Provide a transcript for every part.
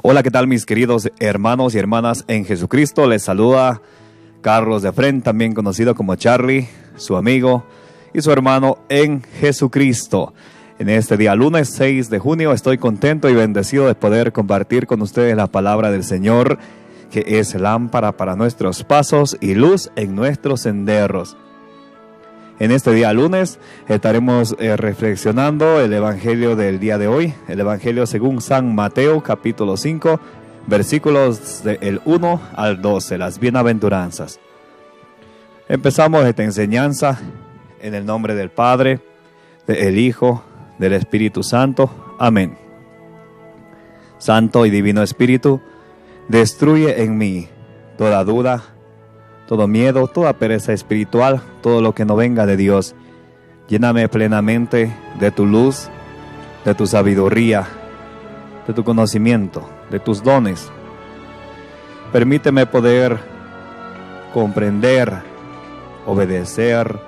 Hola, ¿qué tal mis queridos hermanos y hermanas en Jesucristo? Les saluda Carlos de Fren, también conocido como Charlie, su amigo y su hermano en Jesucristo. En este día lunes 6 de junio estoy contento y bendecido de poder compartir con ustedes la palabra del Señor, que es lámpara para nuestros pasos y luz en nuestros senderos. En este día lunes estaremos reflexionando el evangelio del día de hoy, el evangelio según San Mateo capítulo 5, versículos del 1 al 12, las bienaventuranzas. Empezamos esta enseñanza en el nombre del Padre, del Hijo, del Espíritu Santo. Amén. Santo y Divino Espíritu, destruye en mí toda duda, todo miedo, toda pereza espiritual, todo lo que no venga de Dios. Lléname plenamente de tu luz, de tu sabiduría, de tu conocimiento, de tus dones. Permíteme poder comprender, obedecer,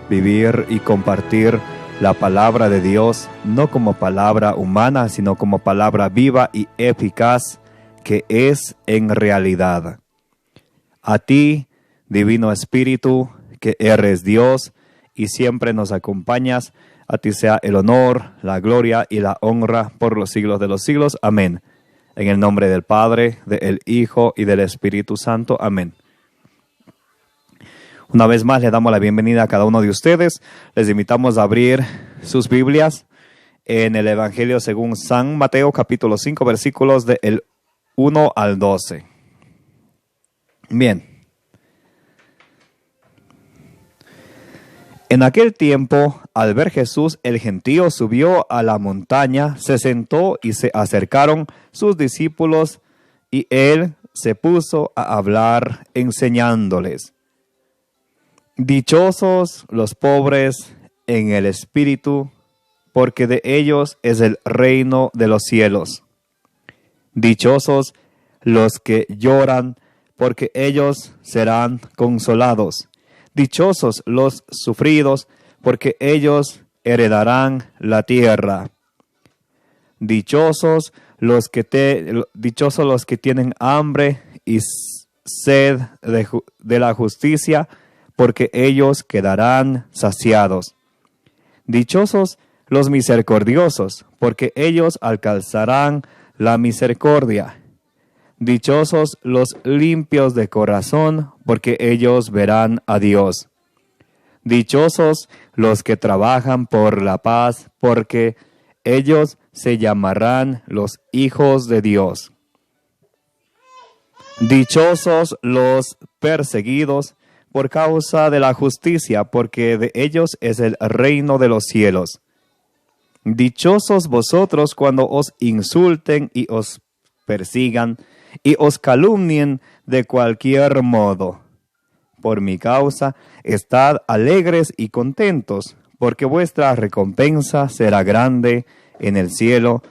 vivir y compartir la palabra de Dios, no como palabra humana, sino como palabra viva y eficaz que es en realidad. A ti, Divino Espíritu, que eres Dios y siempre nos acompañas, a ti sea el honor, la gloria y la honra por los siglos de los siglos. Amén. En el nombre del Padre, del Hijo y del Espíritu Santo. Amén. Una vez más le damos la bienvenida a cada uno de ustedes. Les invitamos a abrir sus Biblias en el Evangelio según San Mateo capítulo 5 versículos del 1 al 12. Bien. En aquel tiempo, al ver Jesús, el gentío subió a la montaña, se sentó y se acercaron sus discípulos, y él se puso a hablar, enseñándoles. Dichosos los pobres en el espíritu, porque de ellos es el reino de los cielos. Dichosos los que lloran, porque ellos serán consolados. Dichosos los sufridos, porque ellos heredarán la tierra. Dichosos los que tienen hambre y sed de la justicia, porque ellos quedarán saciados. Dichosos los misericordiosos, porque ellos alcanzarán la misericordia. Dichosos los limpios de corazón, porque ellos verán a Dios. Dichosos los que trabajan por la paz, porque ellos se llamarán los hijos de Dios. Dichosos los perseguidos por causa de la justicia, porque de ellos es el reino de los cielos. Dichosos vosotros cuando os insulten y os persigan, y os calumnien de cualquier modo. Por mi causa, estad alegres y contentos, porque vuestra recompensa será grande en el cielo,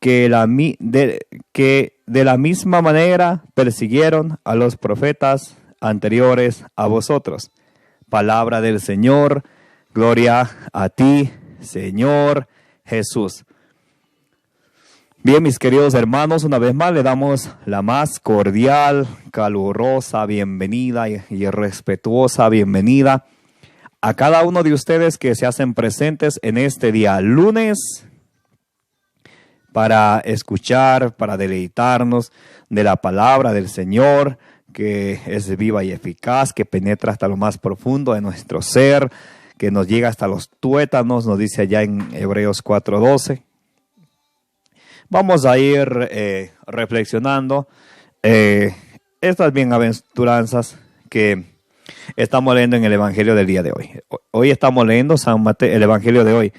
que de la misma manera persiguieron a los profetas anteriores a vosotros. Palabra del Señor, gloria a ti, Señor Jesús. Bien, mis queridos hermanos, una vez más le damos la más cordial, calurosa bienvenida y respetuosa bienvenida a cada uno de ustedes que se hacen presentes en este día lunes para escuchar, para deleitarnos de la palabra del Señor, que es viva y eficaz, que penetra hasta lo más profundo de nuestro ser, que nos llega hasta los tuétanos, nos dice allá en Hebreos 4:12. Vamos a ir reflexionando estas bienaventuranzas que estamos leyendo en el Evangelio del día de hoy. Hoy estamos leyendo el Evangelio de hoy.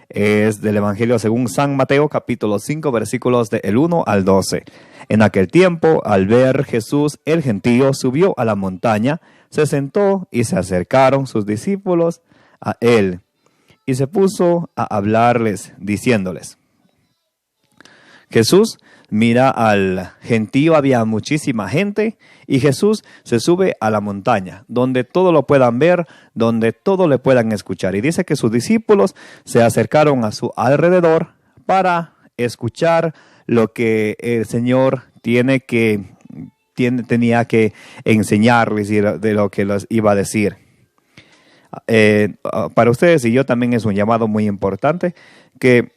Es del Evangelio según San Mateo, capítulo 5, versículos del 1 al 12. En aquel tiempo, al ver Jesús, el gentío subió a la montaña, se sentó y se acercaron sus discípulos a él. Y se puso a hablarles, diciéndoles. Jesús mira al gentío, había muchísima gente, y Jesús se sube a la montaña, donde todo lo puedan ver, donde todo le puedan escuchar. Y dice que sus discípulos se acercaron a su alrededor para escuchar lo que el Señor tenía que enseñarles y de lo que les iba a decir. Para ustedes y yo también es un llamado muy importante que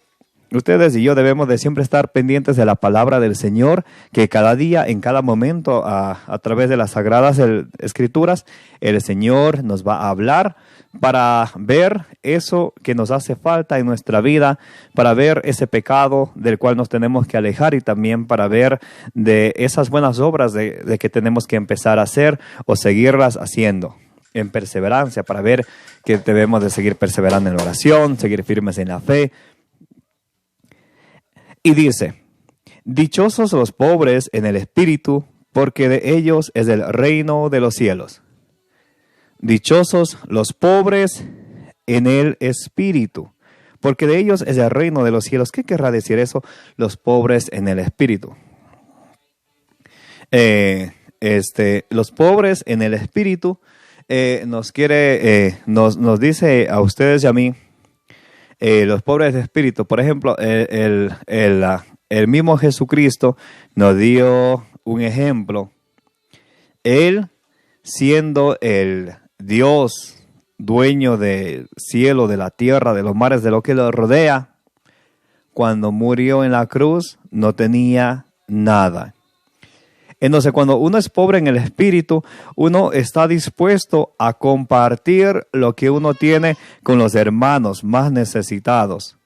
ustedes y yo debemos de siempre estar pendientes de la palabra del Señor, que cada día, en cada momento, a través de las Sagradas Escrituras, el Señor nos va a hablar para ver eso que nos hace falta en nuestra vida, para ver ese pecado del cual nos tenemos que alejar y también para ver de esas buenas obras de que tenemos que empezar a hacer o seguirlas haciendo en perseverancia, para ver que debemos de seguir perseverando en la oración, seguir firmes en la fe. Y dice, dichosos los pobres en el espíritu, porque de ellos es el reino de los cielos. Dichosos los pobres en el espíritu, porque de ellos es el reino de los cielos. ¿Qué querrá decir eso? Los pobres en el espíritu. Los pobres en el espíritu nos dice a ustedes y a mí, los pobres de espíritu. Por ejemplo, el mismo Jesucristo nos dio un ejemplo. Él, siendo el Dios, dueño del cielo, de la tierra, de los mares, de lo que lo rodea, cuando murió en la cruz, no tenía nada. Entonces, cuando uno es pobre en el espíritu, uno está dispuesto a compartir lo que uno tiene con los hermanos más necesitados.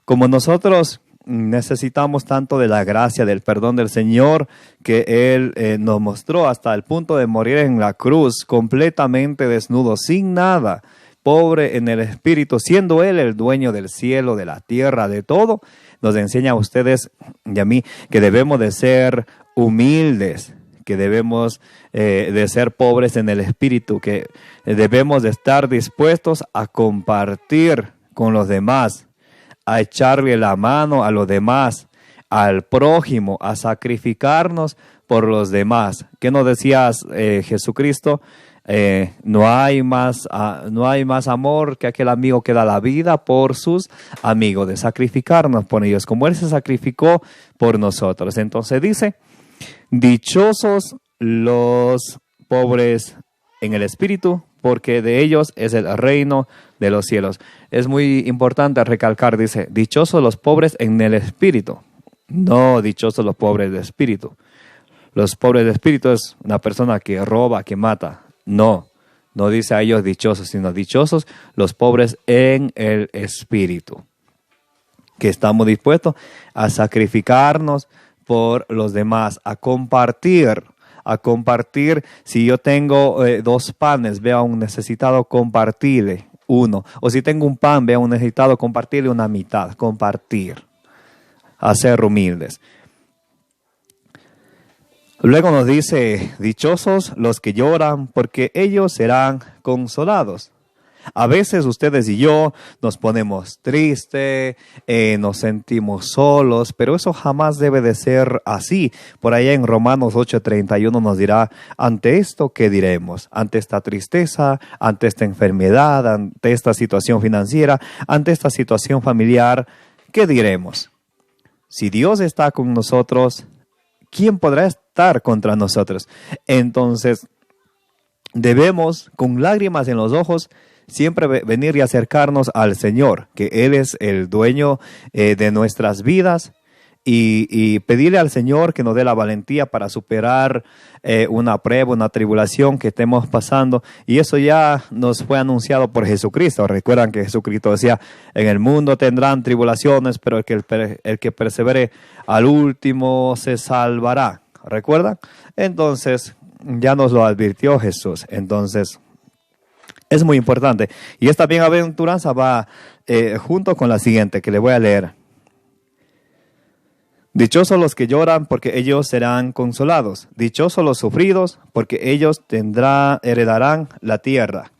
Como nosotros necesitamos tanto de la gracia, del perdón del Señor, que Él nos mostró hasta el punto de morir en la cruz, completamente desnudo, sin nada, pobre en el espíritu, siendo Él el dueño del cielo, de la tierra, de todo, nos enseña a ustedes y a mí que debemos de ser humildes, que debemos de ser pobres en el espíritu, que debemos de estar dispuestos a compartir con los demás, a echarle la mano a los demás, al prójimo, a sacrificarnos por los demás. ¿Qué nos decía Jesucristo? No hay más amor que aquel amigo que da la vida por sus amigos, de sacrificarnos por ellos, como Él se sacrificó por nosotros. Entonces dice, dichosos los pobres en el espíritu, porque de ellos es el reino de los cielos. Es muy importante recalcar, dice, dichosos los pobres en el espíritu, no dichosos los pobres de espíritu. Los pobres de espíritu es una persona que roba, que mata. No dice a ellos dichosos, sino dichosos los pobres en el espíritu, que estamos dispuestos a sacrificarnos por los demás, a compartir. Si yo tengo 2 panes, veo a un necesitado, compartirle uno. O si tengo un pan, veo a un necesitado, compartirle una mitad. Compartir. A ser humildes. Luego nos dice, dichosos los que lloran, porque ellos serán consolados. A veces ustedes y yo nos ponemos tristes, nos sentimos solos, pero eso jamás debe de ser así. Por allá en Romanos 8:31 nos dirá, ante esto, ¿qué diremos? Ante esta tristeza, ante esta enfermedad, ante esta situación financiera, ante esta situación familiar, ¿qué diremos? Si Dios está con nosotros, ¿quién podrá estar contra nosotros? Entonces, debemos, con lágrimas en los ojos, siempre venir y acercarnos al Señor, que Él es el dueño de nuestras vidas, y pedirle al Señor que nos dé la valentía para superar una prueba, una tribulación que estemos pasando. Y eso ya nos fue anunciado por Jesucristo. Recuerdan que Jesucristo decía, en el mundo tendrán tribulaciones, pero el que persevere al último se salvará. ¿Recuerdan? Entonces, ya nos lo advirtió Jesús. Entonces, es muy importante. Y esta bienaventuranza va junto con la siguiente que le voy a leer. Dichosos los que lloran, porque ellos serán consolados. Dichosos los sufridos, porque ellos heredarán la tierra.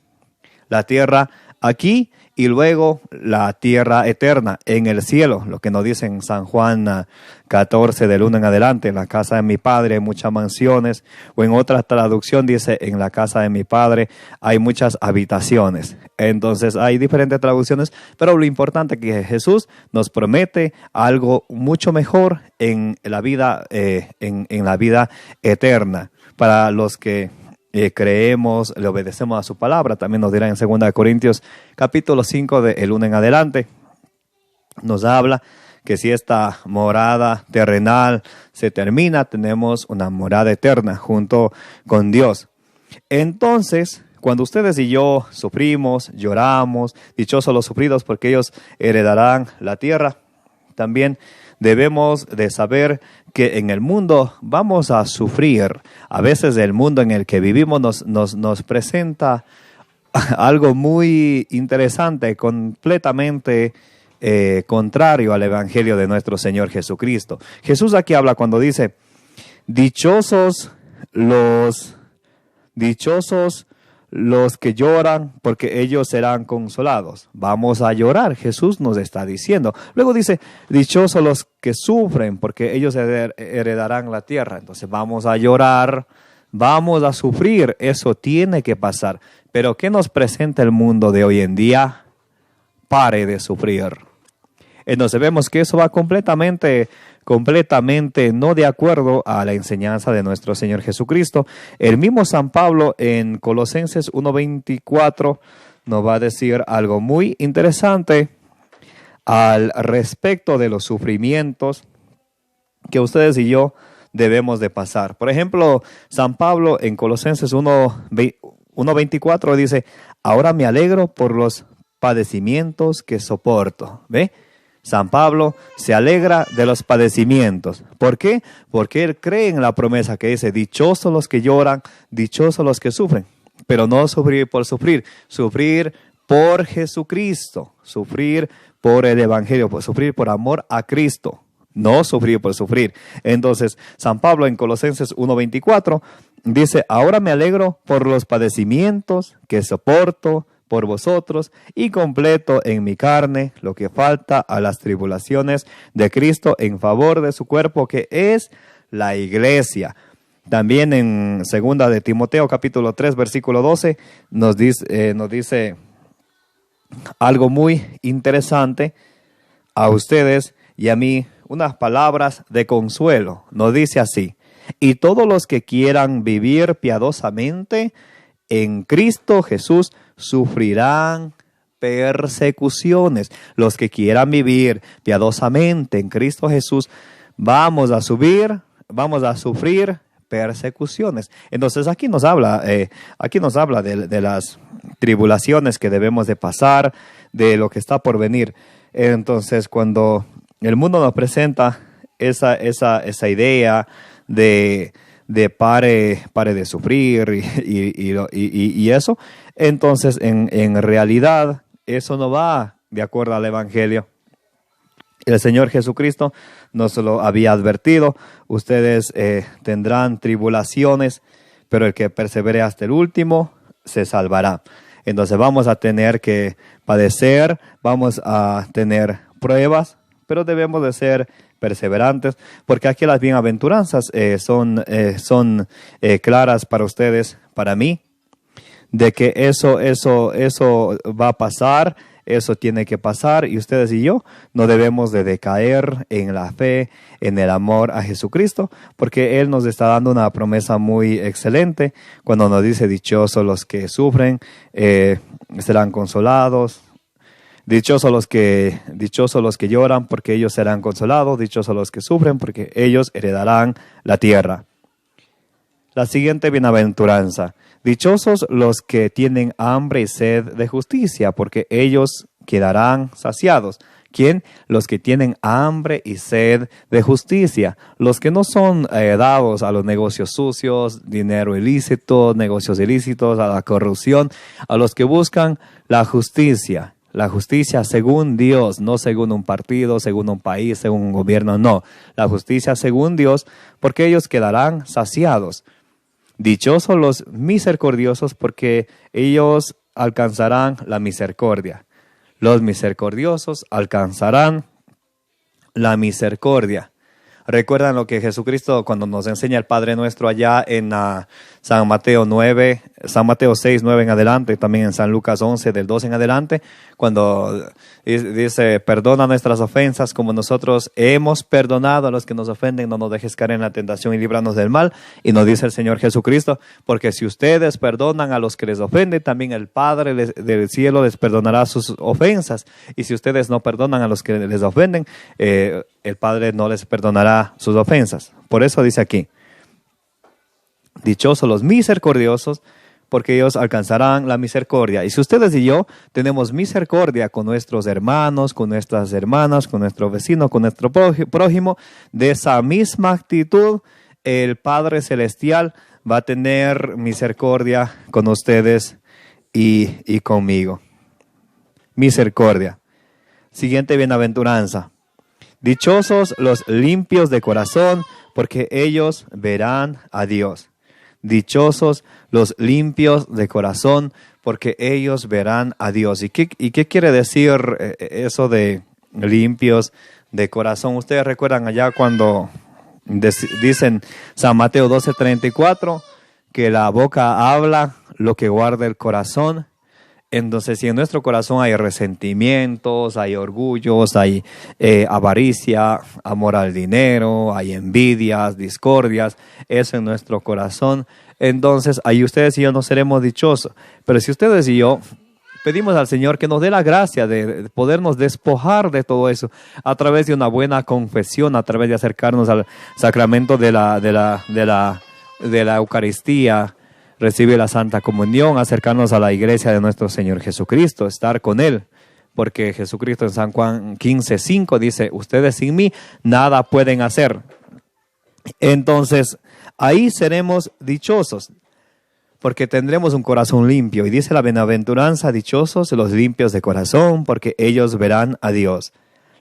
La tierra aquí y luego la tierra eterna en el cielo, lo que nos dice en San Juan 14 del 1 en adelante, en la casa de mi padre hay muchas mansiones, o en otra traducción dice, en la casa de mi padre hay muchas habitaciones. Entonces hay diferentes traducciones, pero lo importante es que Jesús nos promete algo mucho mejor en la vida, en la vida eterna. Para los que creemos, le obedecemos a su palabra, también nos dirá en 2 Corintios capítulo 5 del 1 en adelante, nos habla que si esta morada terrenal se termina, tenemos una morada eterna junto con Dios. Entonces, cuando ustedes y yo sufrimos, lloramos, dichosos los sufridos porque ellos heredarán la tierra, también debemos de saber que en el mundo vamos a sufrir. A veces el mundo en el que vivimos nos presenta algo muy interesante, completamente contrario al evangelio de nuestro Señor Jesucristo. Jesús aquí habla cuando dice, dichosos los que lloran, porque ellos serán consolados. Vamos a llorar, Jesús nos está diciendo. Luego dice, dichosos los que sufren, porque ellos heredarán la tierra. Entonces vamos a llorar, vamos a sufrir, eso tiene que pasar. Pero ¿qué nos presenta el mundo de hoy en día? Pare de sufrir. Entonces vemos que eso va completamente no de acuerdo a la enseñanza de nuestro Señor Jesucristo. El mismo San Pablo en Colosenses 1:24 nos va a decir algo muy interesante al respecto de los sufrimientos que ustedes y yo debemos de pasar. Por ejemplo, San Pablo en Colosenses 1:24 dice, ahora me alegro por los padecimientos que soporto. ¿Ve? San Pablo se alegra de los padecimientos. ¿Por qué? Porque él cree en la promesa que dice, dichosos los que lloran, dichosos los que sufren. Pero no sufrir por sufrir, sufrir por Jesucristo, sufrir por el Evangelio, sufrir por amor a Cristo, no sufrir por sufrir. Entonces, San Pablo en Colosenses 1:24 dice, ahora me alegro por los padecimientos que soporto por vosotros y completo en mi carne lo que falta a las tribulaciones de Cristo en favor de su cuerpo, que es la iglesia. También en 2 de Timoteo capítulo 3 versículo 12 nos dice algo muy interesante a ustedes y a mí, unas palabras de consuelo. Nos dice así, y todos los que quieran vivir piadosamente en Cristo Jesús sufrirán persecuciones. Los que quieran vivir piadosamente en Cristo Jesús, vamos a sufrir persecuciones. Entonces aquí nos habla de las tribulaciones que debemos de pasar, de lo que está por venir. Entonces cuando el mundo nos presenta esa idea de pare de sufrir y eso, entonces en realidad eso no va de acuerdo al Evangelio. El Señor Jesucristo nos lo había advertido, ustedes tendrán tribulaciones, pero el que persevere hasta el último se salvará. Entonces vamos a tener que padecer, vamos a tener pruebas, pero debemos de ser perseverantes, porque aquí las bienaventuranzas son claras para ustedes, para mí, de que eso va a pasar, eso tiene que pasar, y ustedes y yo no debemos de decaer en la fe, en el amor a Jesucristo, porque Él nos está dando una promesa muy excelente cuando nos dice, dichosos los que sufren, serán consolados. Dichosos los que lloran, porque ellos serán consolados. Dichosos los que sufren, porque ellos heredarán la tierra. La siguiente bienaventuranza. Dichosos los que tienen hambre y sed de justicia, porque ellos quedarán saciados. ¿Quién? Los que tienen hambre y sed de justicia. Los que no son dados a los negocios sucios, dinero ilícito, negocios ilícitos, a la corrupción. A los que buscan la justicia. La justicia según Dios, no según un partido, según un país, según un gobierno, no. La justicia según Dios, porque ellos quedarán saciados. Dichosos los misericordiosos, porque ellos alcanzarán la misericordia. Los misericordiosos alcanzarán la misericordia. ¿Recuerdan lo que Jesucristo cuando nos enseña el Padre Nuestro allá en San Mateo 9, San Mateo 6, 9 en adelante, también en San Lucas 11, del 12 en adelante, cuando dice, perdona nuestras ofensas como nosotros hemos perdonado a los que nos ofenden, no nos dejes caer en la tentación y líbranos del mal? Y nos dice el Señor Jesucristo, porque si ustedes perdonan a los que les ofenden, también el Padre del cielo les perdonará sus ofensas. Y si ustedes no perdonan a los que les ofenden, el Padre no les perdonará sus ofensas. Por eso dice aquí, dichosos los misericordiosos, porque ellos alcanzarán la misericordia. Y si ustedes y yo tenemos misericordia con nuestros hermanos, con nuestras hermanas, con nuestro vecino, con nuestro prójimo, de esa misma actitud, el Padre Celestial va a tener misericordia con ustedes y conmigo. Misericordia. Siguiente bienaventuranza. Dichosos los limpios de corazón, porque ellos verán a Dios. Dichosos los limpios de corazón, porque ellos verán a Dios. ¿Y qué quiere decir eso de limpios de corazón? Ustedes recuerdan allá cuando dicen San Mateo 12:34, que la boca habla lo que guarda el corazón. Entonces, si en nuestro corazón hay resentimientos, hay orgullos, hay avaricia, amor al dinero, hay envidias, discordias, eso en nuestro corazón, entonces ahí ustedes y yo no seremos dichosos. Pero si ustedes y yo pedimos al Señor que nos dé la gracia de podernos despojar de todo eso a través de una buena confesión, a través de acercarnos al sacramento de la Eucaristía, recibir la Santa Comunión, acercarnos a la iglesia de nuestro Señor Jesucristo, estar con Él, porque Jesucristo en San Juan 15:5 dice, ustedes sin mí nada pueden hacer. Entonces, ahí seremos dichosos, porque tendremos un corazón limpio. Y dice la bienaventuranza, dichosos los limpios de corazón, porque ellos verán a Dios.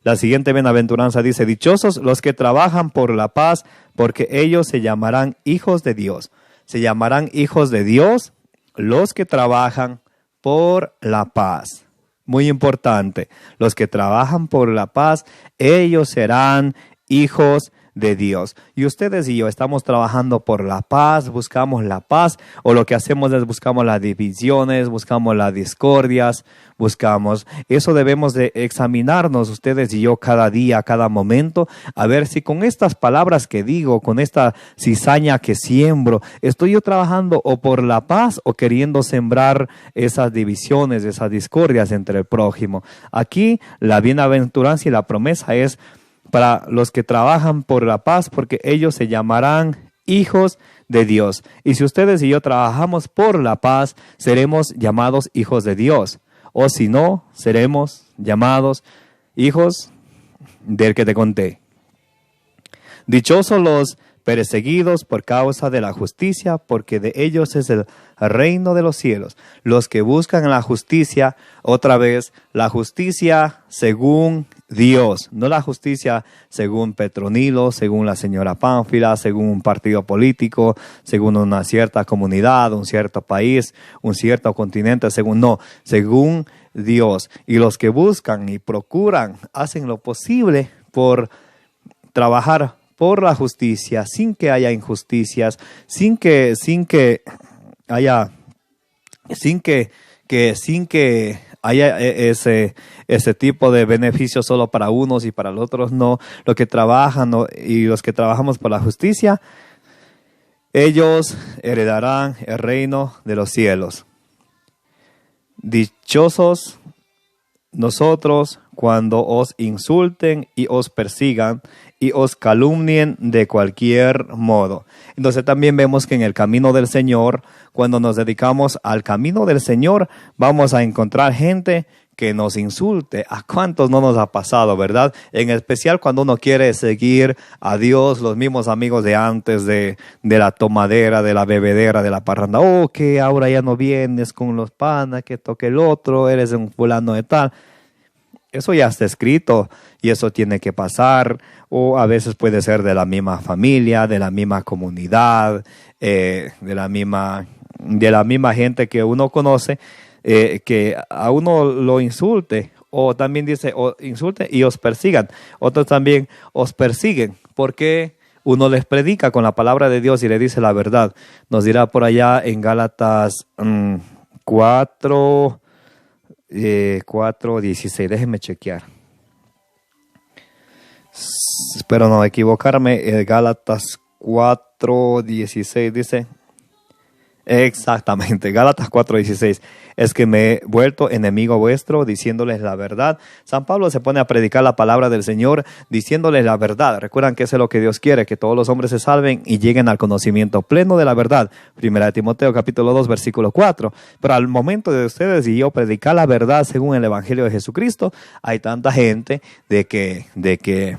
La siguiente bienaventuranza dice, dichosos los que trabajan por la paz, porque ellos se llamarán hijos de Dios. Se llamarán hijos de Dios los que trabajan por la paz. Muy importante, los que trabajan por la paz, ellos serán hijos de Dios. Y ustedes y yo estamos trabajando por la paz, buscamos la paz, o lo que hacemos es buscamos las divisiones, buscamos las discordias, eso debemos de examinarnos ustedes y yo cada día, cada momento, a ver si con estas palabras que digo, con esta cizaña que siembro, estoy yo trabajando o por la paz o queriendo sembrar esas divisiones, esas discordias entre el prójimo. Aquí la bienaventuranza y la promesa es para los que trabajan por la paz, porque ellos se llamarán hijos de Dios. Y si ustedes y yo trabajamos por la paz, seremos llamados hijos de Dios. O si no, seremos llamados hijos del que te conté. Dichosos los perseguidos por causa de la justicia, porque de ellos es el reino de los cielos. Los que buscan la justicia, otra vez, la justicia según Dios, no la justicia según Petronilo, según la señora Pánfila, según un partido político, según una cierta comunidad, un cierto país, un cierto continente, según Dios. Y los que buscan y procuran, hacen lo posible por trabajar por la justicia, sin que haya injusticias, sin que haya ese tipo de beneficios solo para unos y para los otros no. Los que trabajan y los que trabajamos por la justicia, ellos heredarán el reino de los cielos. Dichosos nosotros cuando os insulten y os persigan y os calumnien de cualquier modo. Entonces también vemos que en el camino del Señor, cuando nos dedicamos al camino del Señor, vamos a encontrar gente que nos insulte. ¿A cuántos no nos ha pasado, verdad? En especial cuando uno quiere seguir a Dios, los mismos amigos de antes, de la tomadera, de la bebedera, de la parranda. Oh, que ahora ya no vienes con los panas, que toque el otro, eres un fulano de tal. Eso ya está escrito y eso tiene que pasar, o a veces puede ser de la misma familia, de la misma comunidad, de la misma gente que uno conoce, que a uno lo insulte O también dice, o insulten y os persigan. Otros también os persiguen, porque uno les predica con la palabra de Dios y le dice la verdad. Nos dirá por allá en Gálatas 4:16. Déjenme chequear. Espero no equivocarme. Gálatas 4:16 dice. Exactamente, Gálatas 4:16. Es que me he vuelto enemigo vuestro diciéndoles la verdad. San Pablo se pone a predicar la palabra del Señor diciéndoles la verdad. Recuerdan que eso es lo que Dios quiere, que todos los hombres se salven y lleguen al conocimiento pleno de la verdad. Primera de Timoteo capítulo 2 versículo 4. Pero al momento de ustedes y yo predicar la verdad según el Evangelio de Jesucristo, hay tanta gente de que,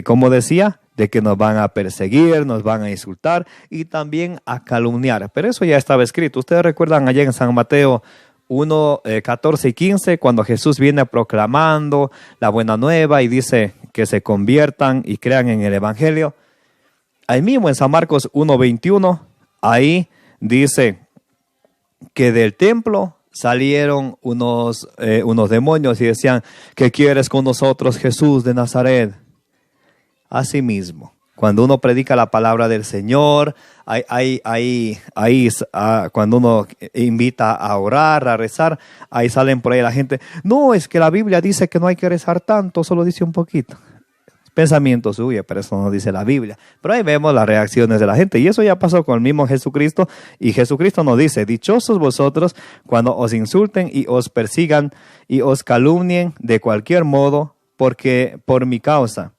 como decía, de que nos van a perseguir, nos van a insultar y también a calumniar. Pero eso ya estaba escrito. Ustedes recuerdan allá en San Mateo 1, 14 y 15, cuando Jesús viene proclamando la buena nueva y dice que se conviertan y crean en el Evangelio. Ahí mismo en San Marcos 1:21, ahí dice que del templo salieron unos demonios y decían, ¿qué quieres con nosotros, Jesús de Nazaret? Asimismo, cuando uno predica la palabra del Señor, cuando uno invita a orar, a rezar, ahí salen por ahí la gente. No, es que la Biblia dice que no hay que rezar tanto, solo dice un poquito. Pensamiento suyo, pero eso no dice la Biblia. Pero ahí vemos las reacciones de la gente. Y eso ya pasó con el mismo Jesucristo. Y Jesucristo nos dice, dichosos vosotros cuando os insulten y os persigan y os calumnien de cualquier modo, porque por mi causa.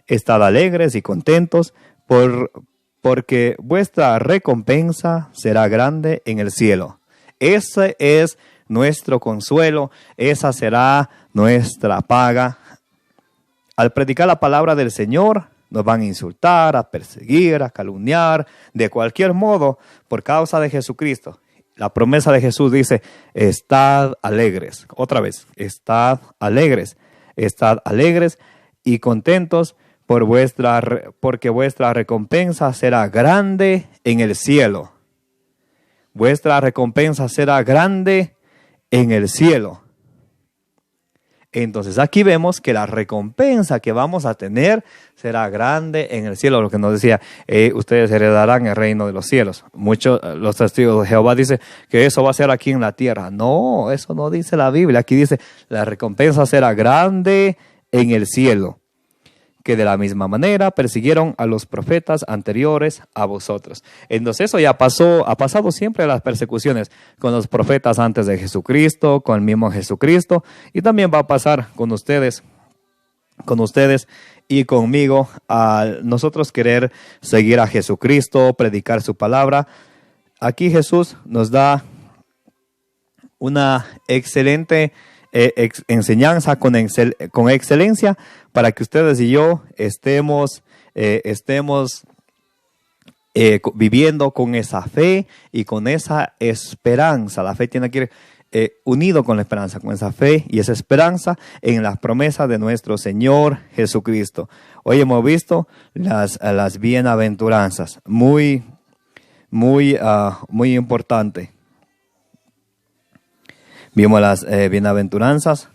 Estad alegres y contentos, porque vuestra recompensa será grande en el cielo. Ese es nuestro consuelo, esa será nuestra paga. Al predicar la palabra del Señor, nos van a insultar, a perseguir, a calumniar, de cualquier modo, por causa de Jesucristo. La promesa de Jesús dice, estad alegres. Otra vez, estad alegres y contentos, porque vuestra recompensa será grande en el cielo. Vuestra recompensa será grande en el cielo. Entonces aquí vemos que la recompensa que vamos a tener será grande en el cielo. Lo que nos decía, ustedes heredarán el reino de los cielos. Muchos, los testigos de Jehová dicen que eso va a ser aquí en la tierra. No, eso no dice la Biblia. Aquí dice, la recompensa será grande en el cielo. Que de la misma manera persiguieron a los profetas anteriores a vosotros. Entonces eso ya pasó, ha pasado siempre las persecuciones con los profetas antes de Jesucristo, con el mismo Jesucristo, y también va a pasar con ustedes y conmigo al nosotros querer seguir a Jesucristo, predicar su palabra. Aquí Jesús nos da una excelente enseñanza con excelencia para que ustedes y yo estemos viviendo con esa fe y con esa esperanza. La fe tiene que ir unido con la esperanza, con esa fe y esa esperanza en las promesas de nuestro Señor Jesucristo. Hoy hemos visto las bienaventuranzas, muy importante. Vimos las bienaventuranzas.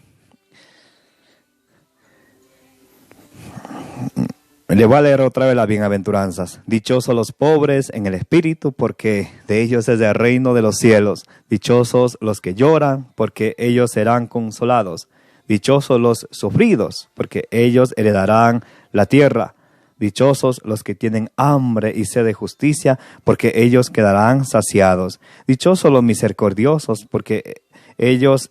Le voy a leer otra vez las bienaventuranzas. Dichosos los pobres en el espíritu, porque de ellos es el reino de los cielos. Dichosos los que lloran, porque ellos serán consolados. Dichosos los sufridos, porque ellos heredarán la tierra. Dichosos los que tienen hambre y sed de justicia, porque ellos quedarán saciados. Dichosos los misericordiosos, porque ellos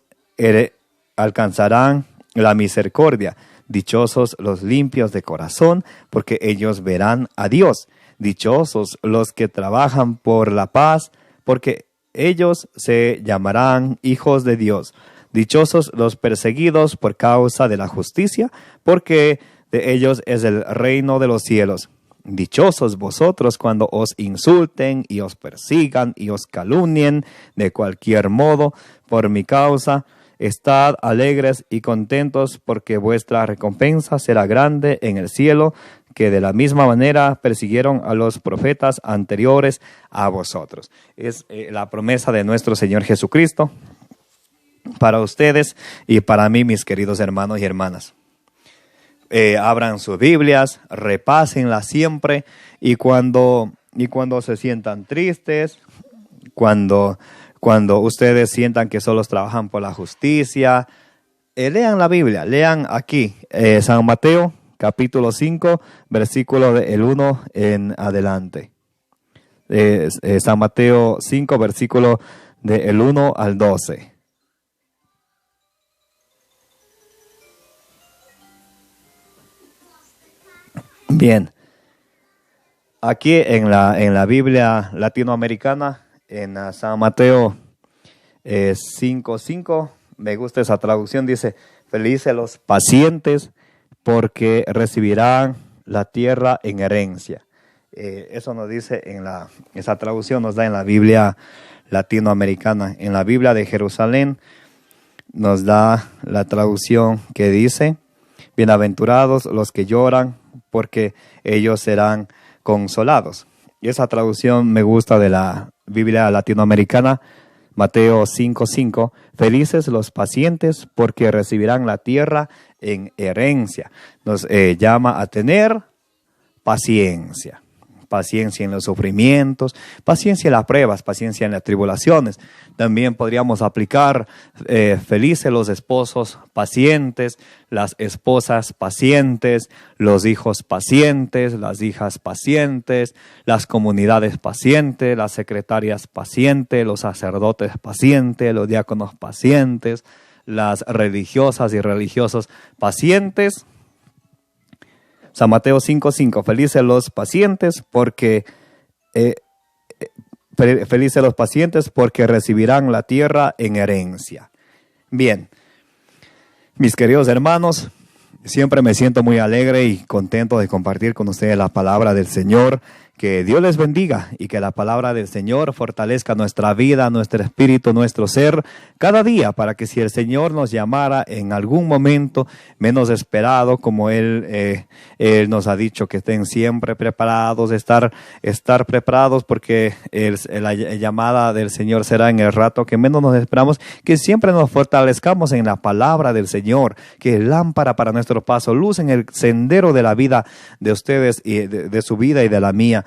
alcanzarán la misericordia. Dichosos los limpios de corazón, porque ellos verán a Dios. Dichosos los que trabajan por la paz, porque ellos se llamarán hijos de Dios. Dichosos los perseguidos por causa de la justicia, porque de ellos es el reino de los cielos. Dichosos vosotros cuando os insulten y os persigan y os calumnien de cualquier modo por mi causa. Estad alegres y contentos, porque vuestra recompensa será grande en el cielo, que de la misma manera persiguieron a los profetas anteriores a vosotros. Es la promesa de nuestro Señor Jesucristo. para ustedes y para mí, mis queridos hermanos y hermanas. Abran sus Biblias, repásenlas siempre y cuando se sientan tristes, cuando ustedes sientan que solo trabajan por la justicia, lean la Biblia, lean aquí San Mateo capítulo 5, versículo del 1 en adelante. San Mateo 5, versículo del 1 al 12. Bien, aquí en la Biblia latinoamericana, en San Mateo 5:5, me gusta esa traducción, dice, felices los pacientes porque recibirán la tierra en herencia. Eso nos dice esa traducción nos da en la Biblia latinoamericana. En la Biblia de Jerusalén nos da la traducción que dice, bienaventurados los que lloran, porque ellos serán consolados. Y esa traducción me gusta de la Biblia latinoamericana, Mateo 5:5, felices los pacientes porque recibirán la tierra en herencia. Nos llama a tener paciencia. Paciencia en los sufrimientos, paciencia en las pruebas, paciencia en las tribulaciones. También podríamos aplicar felices los esposos pacientes, las esposas pacientes, los hijos pacientes, las hijas pacientes, las comunidades pacientes, las secretarias pacientes, los sacerdotes pacientes, los diáconos pacientes, las religiosas y religiosos pacientes. San Mateo 5:5, felices los pacientes porque recibirán la tierra en herencia. Bien, mis queridos hermanos, siempre me siento muy alegre y contento de compartir con ustedes la palabra del Señor. Que Dios les bendiga y que la palabra del Señor fortalezca nuestra vida, nuestro espíritu, nuestro ser cada día, para que si el Señor nos llamara en algún momento menos esperado, como Él nos ha dicho, que estén siempre preparados, estar preparados, porque la llamada del Señor será en el rato que menos nos esperamos, que siempre nos fortalezcamos en la palabra del Señor, que es lámpara para nuestro paso, luz en el sendero de la vida de ustedes y de su vida y de la mía.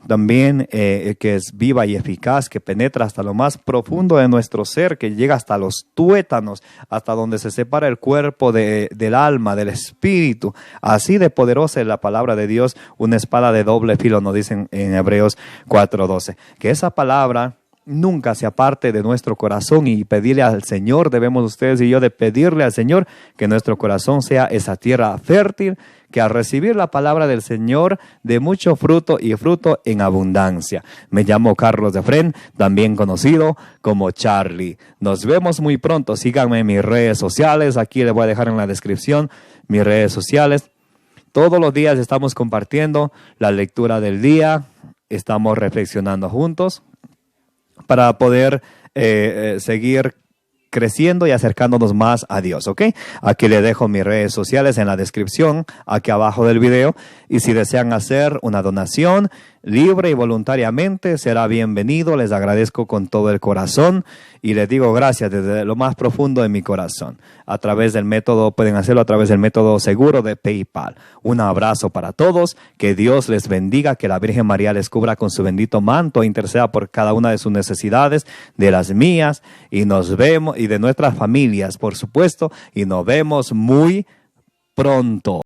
También que es viva y eficaz, que penetra hasta lo más profundo de nuestro ser, que llega hasta los tuétanos, hasta donde se separa el cuerpo del alma, del espíritu. Así de poderosa es la palabra de Dios, una espada de doble filo, nos dicen en Hebreos 4:12. Que esa palabra nunca se aparte de nuestro corazón, y pedirle al Señor, debemos ustedes y yo de pedirle al Señor que nuestro corazón sea esa tierra fértil, que al recibir la palabra del Señor dé mucho fruto y fruto en abundancia. Me llamo Carlos Efrén, también conocido como Charlie. Nos vemos muy pronto. Síganme en mis redes sociales. Aquí les voy a dejar en la descripción mis redes sociales. Todos los días estamos compartiendo la lectura del día. Estamos reflexionando juntos para poder seguir creciendo y acercándonos más a Dios, ¿ok? Aquí les dejo mis redes sociales en la descripción, aquí abajo del video, y si desean hacer una donación libre y voluntariamente, será bienvenido. Les agradezco con todo el corazón y les digo gracias desde lo más profundo de mi corazón. Pueden hacerlo a través del método seguro de PayPal. Un abrazo para todos, que Dios les bendiga, que la Virgen María les cubra con su bendito manto e interceda por cada una de sus necesidades, de las mías, y nos vemos, y de nuestras familias, por supuesto, y nos vemos muy pronto.